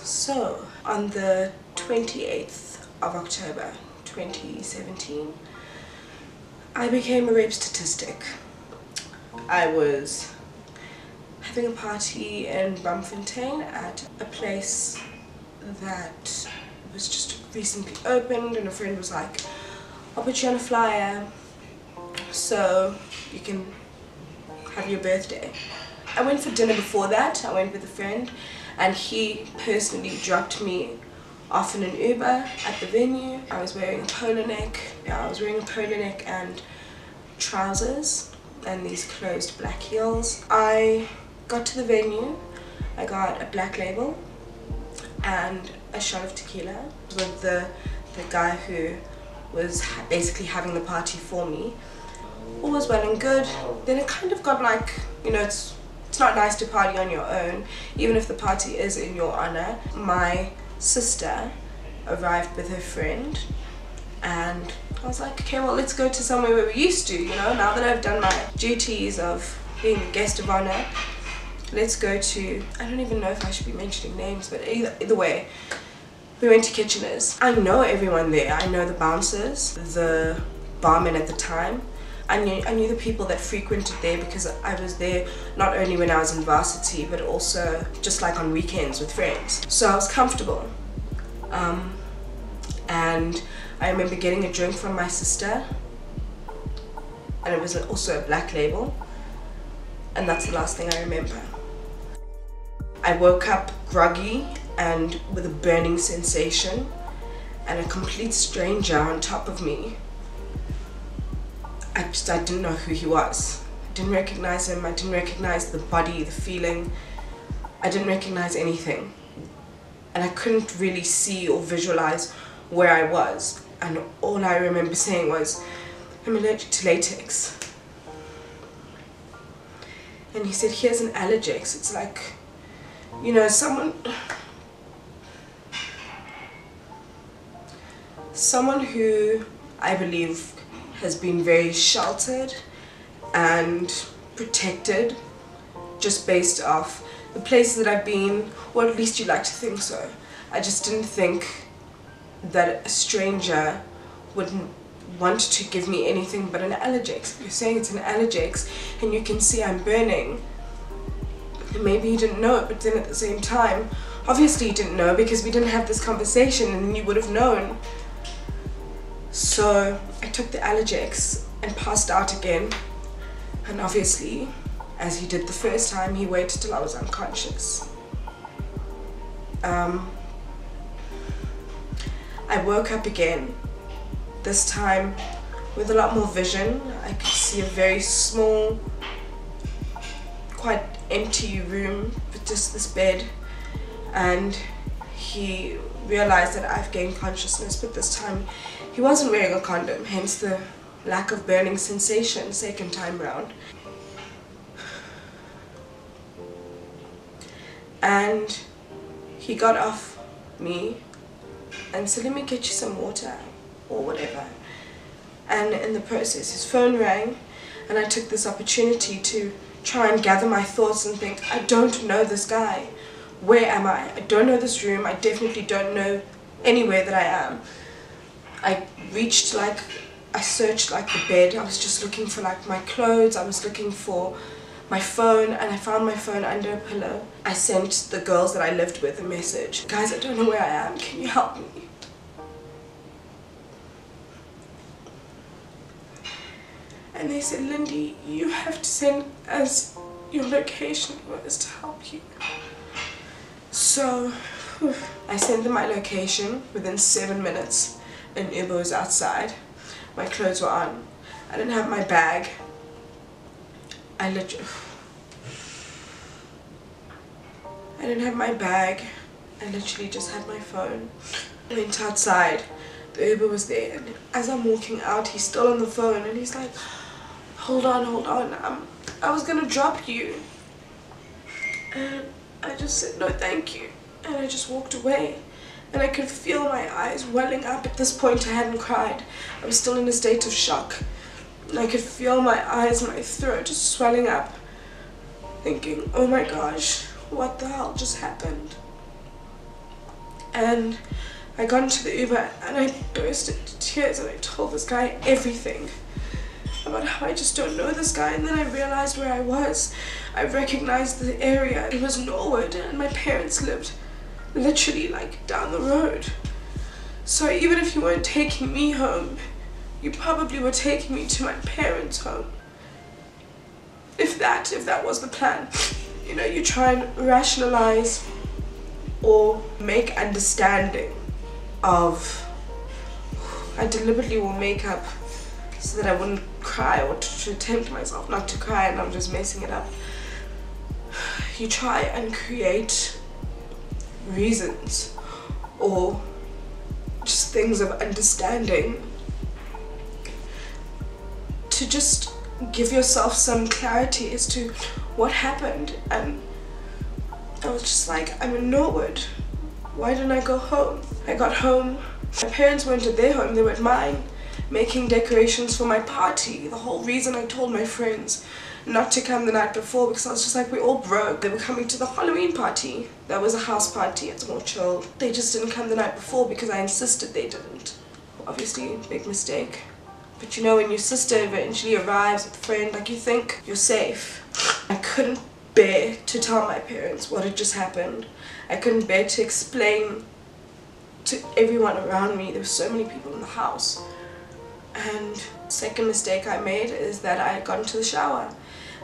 So, on the 28th of October 2017, I became a rape statistic. I was having a party in Bloemfontein at a place that was just recently opened, and a friend was like, I'll put you on a flyer so you can have your birthday. I went for dinner before that. I went with a friend, and he personally dropped me off in an Uber at the venue. I was wearing a polo neck. I was wearing a polo neck and trousers and these closed black heels. I got to the venue. I got a black label and a shot of tequila with the guy who was basically having the party for me. All was well and good. Then it kind of got like, you know, it's not nice to party on your own, even if the party is in your honor. My sister arrived with her friend, and I was like, okay, well, let's go to somewhere where we used to, you know, now that I've done my duties of being a guest of honor, let's go to, I don't even know if I should be mentioning names, but either way, we went to Kitchener's. I know everyone there. I know the bouncers, the barman at the time. I knew the people that frequented there because I was there not only when I was in varsity, but also just like on weekends with friends. So I was comfortable. And I remember getting a drink from my sister, and it was also a black label, and that's the last thing I remember. I woke up groggy and with a burning sensation, and a complete stranger on top of me. I didn't know who he was. I didn't recognize him. I didn't recognize the body, the feeling. I didn't recognize anything. And I couldn't really see or visualize where I was. And all I remember saying was, I'm allergic to latex. And he said, here's an Allergex. It's like, you know, someone who I believe has been very sheltered and protected just based off the places that I've been, or at least you like to think so. I just didn't think that a stranger wouldn't want to give me anything but an Allergex. You're saying it's an Allergex and you can see I'm burning. And maybe you didn't know it, but then at the same time, obviously you didn't know because we didn't have this conversation, and you would have known. So I took the Allergex and passed out again, and obviously, as he did the first time, he waited till I was unconscious. I woke up again, this time with a lot more vision. I could see a very small, quite empty room with just this bed, and he realized that I've gained consciousness, but this time he wasn't wearing a condom, hence the lack of burning sensation second time round. And he got off me and said, let me get you some water or whatever. And in the process, his phone rang, and I took this opportunity to try and gather my thoughts and think, I don't know this guy. Where am I? I don't know this room. I definitely don't know anywhere that I am. I reached, like, I searched like the bed. I was just looking for like my clothes. I was looking for my phone, and I found my phone under a pillow. I sent the girls that I lived with a message. Guys, I don't know where I am. Can you help me? And they said, Lindy, you have to send us your location for us to help you. So I sent them my location. Within 7 minutes, an Uber was outside. My clothes were on. I didn't have my bag. I didn't have my bag. I literally just had my phone. I went outside. The Uber was there, and as I'm walking out, he's still on the phone, and he's like, hold on, I was gonna drop you. And I just said, no thank you, and I just walked away. And I could feel my eyes welling up. At this point I hadn't cried. I was still in a state of shock. And I could feel my eyes and my throat just swelling up, thinking, oh my gosh, what the hell just happened? And I got into the Uber and I burst into tears and I told this guy everything about how I just don't know this guy. And then I realized where I was. I recognized the area. It was Norwood and my parents lived literally like down the road. So even if you weren't taking me home, you probably were taking me to my parents' home. If that was the plan. You know, you try and rationalize or make understanding of, I deliberately will make up so that I wouldn't cry, or to tempt myself not to cry, and I'm just messing it up. You try and create reasons or just things of understanding to just give yourself some clarity as to what happened. And I was just like, I'm in Norwood. Why didn't I go home? I got home. My parents weren't at their home, they were at mine, making decorations for my party. The whole reason I told my friends not to come the night before, because I was just like, we're all broke. They were coming to the Halloween party. That was a house party, it's more chill. They just didn't come the night before because I insisted they didn't. Obviously, big mistake. But you know, when your sister eventually arrives with a friend, like, you think you're safe. I couldn't bear to tell my parents what had just happened. I couldn't bear to explain to everyone around me. There were so many people in the house. And second mistake I made is that I got into the shower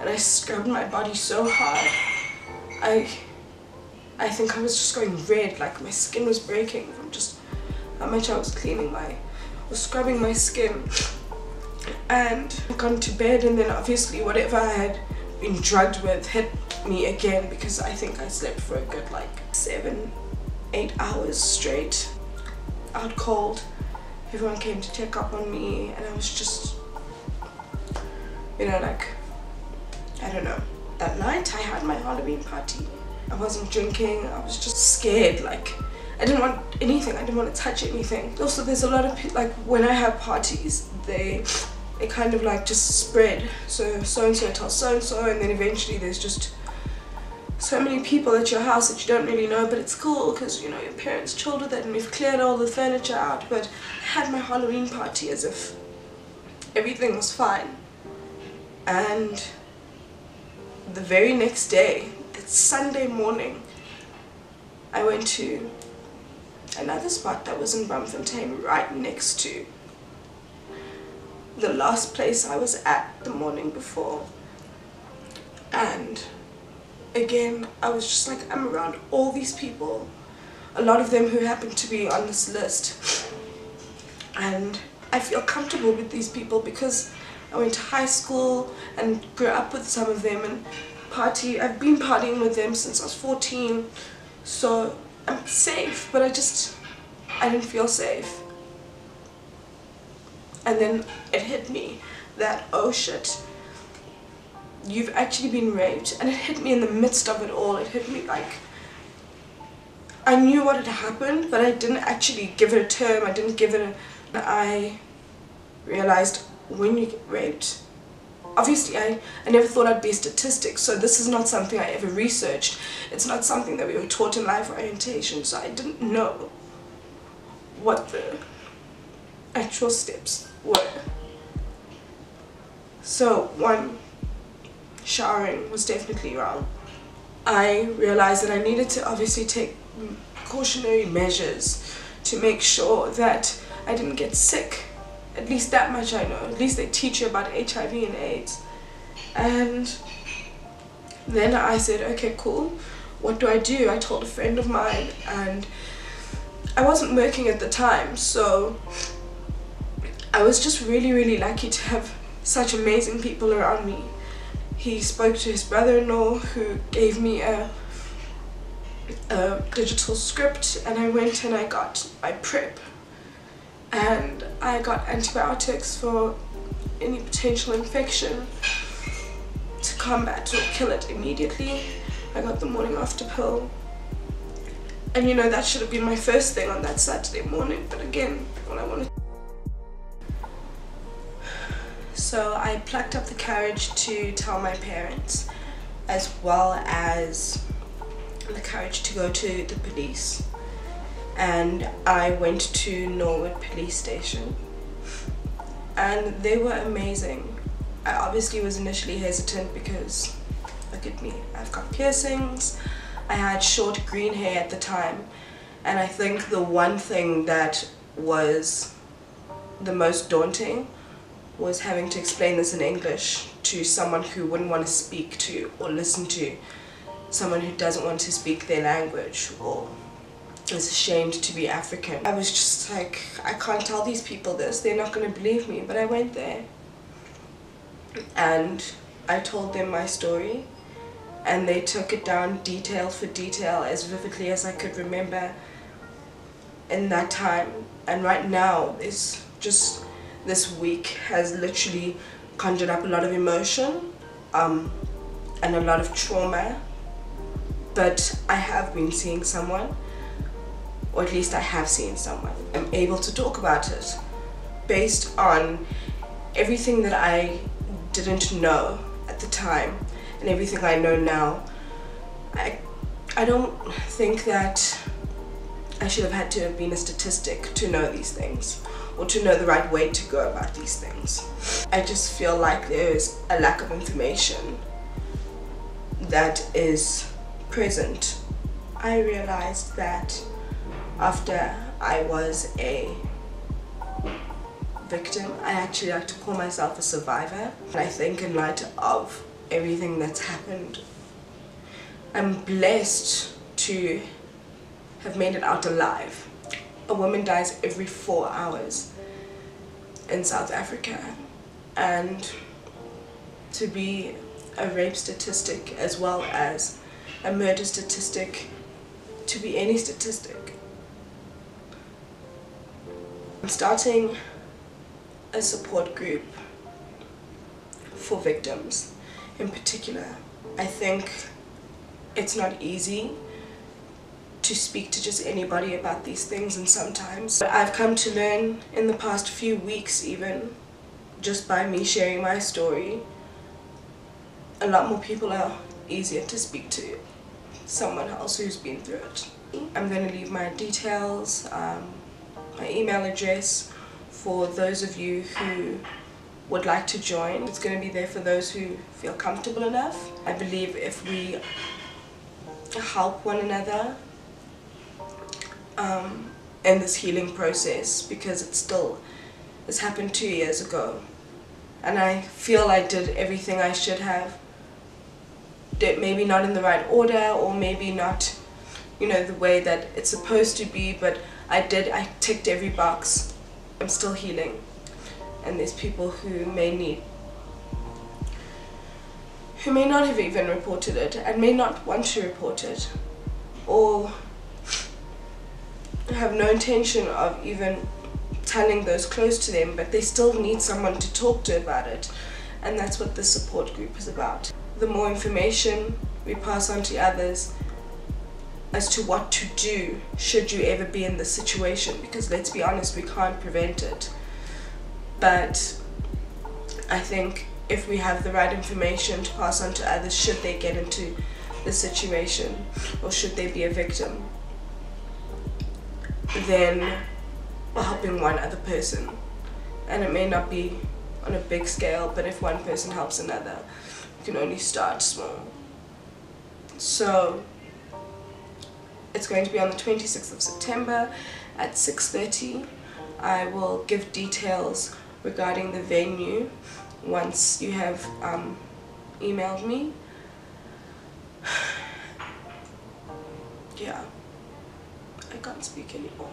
and I scrubbed my body so hard. I think I was just going red, like my skin was breaking from just how much I was scrubbing my skin. And I got into bed, and then obviously whatever I had been drugged with hit me again, because I think I slept for a good like 7-8 hours straight, out cold. Everyone came to check up on me, and I was just, you know, like, I don't know. That night I had my Halloween party. I wasn't drinking, I was just scared. Like, I didn't want anything, I didn't want to touch anything. Also, there's a lot of people, like, when I have parties, they kind of like just spread. So so-and-so tells so-and-so, and then eventually there's just so many people at your house that you don't really know, but it's cool because, you know, your parents chilled with it and we've cleared all the furniture out. But I had my Halloween party as if everything was fine. And the very next day, it's Sunday morning, I went to another spot that was in Braamfontein, right next to the last place I was at the morning before. And again, I was just like, I'm around all these people, a lot of them who happen to be on this list, and I feel comfortable with these people because I went to high school and grew up with some of them, and I've been partying with them since I was 14, so I'm safe. But I didn't feel safe. And then it hit me that, oh shit, you've actually been raped. And it hit me in the midst of it all. It hit me like, I knew what had happened, but I didn't actually give it a term. I didn't give it I realized when you get raped, obviously I never thought I'd be a statistic, so this is not something I ever researched. It's not something that we were taught in life orientation, so I didn't know what the actual steps were. So one, showering was definitely wrong. I realized that I needed to obviously take precautionary measures to make sure that I didn't get sick. At least that much I know. At least they teach you about HIV and AIDS. And then I said, okay, cool, what do? I told a friend of mine, and I wasn't working at the time, so I was just really, really lucky to have such amazing people around me. He spoke to his brother-in-law, who gave me a digital script, and I went and I got my PrEP, and I got antibiotics for any potential infection to combat or kill it immediately. I got the morning after pill, and you know, that should have been my first thing on that Saturday morning, but again, what I wanted. So I plucked up the courage to tell my parents, as well as the courage to go to the police. and I went to Norwood Police Station, and they were amazing. I obviously was initially hesitant because, look at me, I've got piercings, I had short green hair at the time, and I think the one thing that was the most daunting was having to explain this in English to someone who wouldn't want to speak to or listen to someone who doesn't want to speak their language or is ashamed to be African. I was just like, I can't tell these people this, they're not going to believe me. But I went there and I told them my story, and they took it down detail for detail as vividly as I could remember in that time. And right now, it's just, this week has literally conjured up a lot of emotion and a lot of trauma. But I have been seeing someone, or at least I have seen someone. I'm able to talk about it based on everything that I didn't know at the time and everything I know now. I don't think that I should have had to have been a statistic to know these things or to know the right way to go about these things. I just feel like there is a lack of information that is present. I realized that after I was a victim, I actually like to call myself a survivor. And I think in light of everything that's happened, I'm blessed to have made it out alive. A woman dies every 4 hours in South Africa, and to be a rape statistic as well as a murder statistic, to be any statistic. I'm starting a support group for victims in particular. I think it's not easy to speak to just anybody about these things, and sometimes but I've come to learn in the past few weeks, even just by me sharing my story, a lot more people are easier to speak to someone else who's been through it. I'm going to leave my details, my email address for those of you who would like to join. It's going to be there for those who feel comfortable enough. I believe if we help one another in this healing process, because it's happened 2 years ago, and I feel I did everything I should have. Maybe not in the right order, or maybe not, you know, the way that it's supposed to be, but I ticked every box. I'm still healing, and there's people who may not have even reported it and may not want to report it, or have no intention of even telling those close to them, but they still need someone to talk to about it. And that's what this support group is about. The more information we pass on to others as to what to do should you ever be in this situation, because let's be honest, we can't prevent it. But I think if we have the right information to pass on to others should they get into the situation, or should they be a victim, then we're helping one other person. And it may not be on a big scale, but if one person helps another, you can only start small. So it's going to be on the 26th of September at 6:30. I will give details regarding the venue once you have emailed me. Yeah, I can't speak anymore.